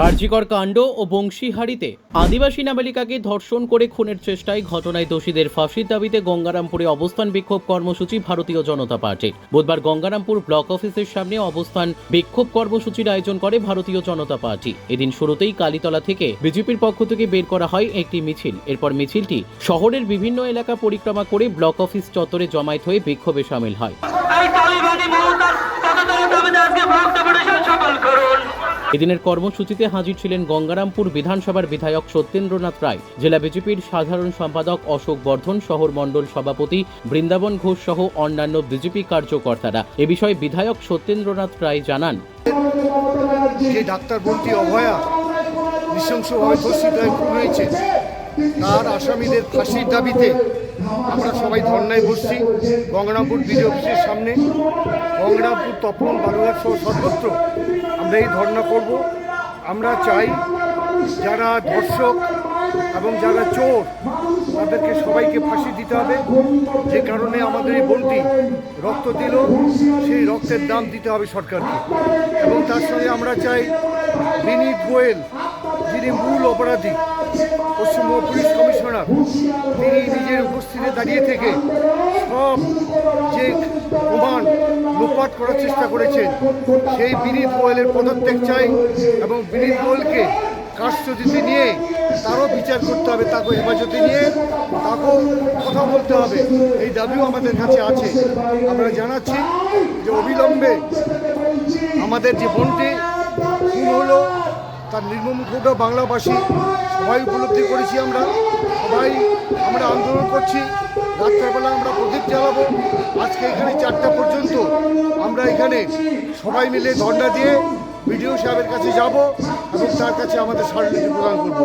কার্যকর কাণ্ড ও বংশীহারিতে আদিবাসী নাবালিকাকে ধর্ষণ করে খুনের চেষ্টায় ঘটনায় দোষীদের ফাঁসির দাবিতে গঙ্গারামপুরে অবস্থান বিক্ষোভ কর্মসূচি ভারতীয় জনতা পার্টির। বুধবার গঙ্গারামপুর ব্লক অফিসের সামনে অবস্থান বিক্ষোভ কর্মসূচির আয়োজন করে ভারতীয় জনতা পার্টি। এদিন শুরুতেই কালীতলা থেকে বিজেপির পক্ষ থেকে বের করা হয় একটি মিছিল। এরপর মিছিলটি শহরের বিভিন্ন এলাকা পরিক্রমা করে ব্লক অফিস চত্বরে জমায়েত হয়ে বিক্ষোভে সামিল হয়। এদিনের কর্মসূচিতে হাজির ছিলেন গঙ্গারামপুর বিধানসভার বিধায়ক সত্যেন্দ্রনাথ রায়, জেলা বিজেপির সাধারণ সম্পাদক অশোক বর্ধন, শহর মণ্ডল সভাপতি বৃন্দাবন ঘোষ সহ অন্যান্য বিজেপি কার্যকর্তারা। এ বিষয়ে বিধায়ক সত্যেন্দ্রনাথ রায় জানান, যে ডাক্তার বোনটি অভয়া নৃশংসভাবে ধর্ষিত হয়ে খুন হয়েছে, তার আসামিদের ফাঁসির দাবিতে আমরা সবাই ধর্নায় বসছি গঙ্গারামপুর বিডিও অফিসের সামনে। গঙ্গারামপুর, তপন, বালুঘাট সহ সর্বত্র আমরা এই ধর্না করব। আমরা চাই যারা ধর্ষক এবং যারা চোর তাদেরকে সবাইকে ফাঁসি দিতে হবে। যে কারণে আমাদের এই বোনটি রক্ত দিল, সেই রক্তের দাম দিতে হবে সরকারকে। এবং তার সঙ্গে আমরা চাই বিনীত গোয়েল, যিনি মূল অপরাধী, পশ্চিমবঙ্গ পুলিশ কমিশনার, তিনি নিজের উপস্থিতিতে দাঁড়িয়ে থেকে সব যে প্রমাণ লোপাট করার চেষ্টা করেছেন, সেই বিনীত গোয়েলের পদত্যাগ চাই এবং বিনীত গোয়েলকে কাস্টডিতে নিয়ে তারও বিচার করতে হবে, তাকে হেফাজতে নিয়ে তাকেও কথা বলতে হবে। এই দাবিও আমাদের কাছে আছে। আমরা জানাচ্ছি যে অবিলম্বে আমাদের যে বোনটি খুন হলো তার নির্মম মুখটা বাংলাবাসী সবাই উপলব্ধি করেছি। আমরা আন্দোলন করছি, রাত্রেবেলা আমরা প্রদীপ জ্বালাবো। আজকে এখানে 4টা পর্যন্ত আমরা এখানে সবাই মিলে ধর্ণা দিয়ে বিডিও সাহেবের কাছে যাব এবং তার কাছে আমাদের স্মারকলিপি প্রদান করব।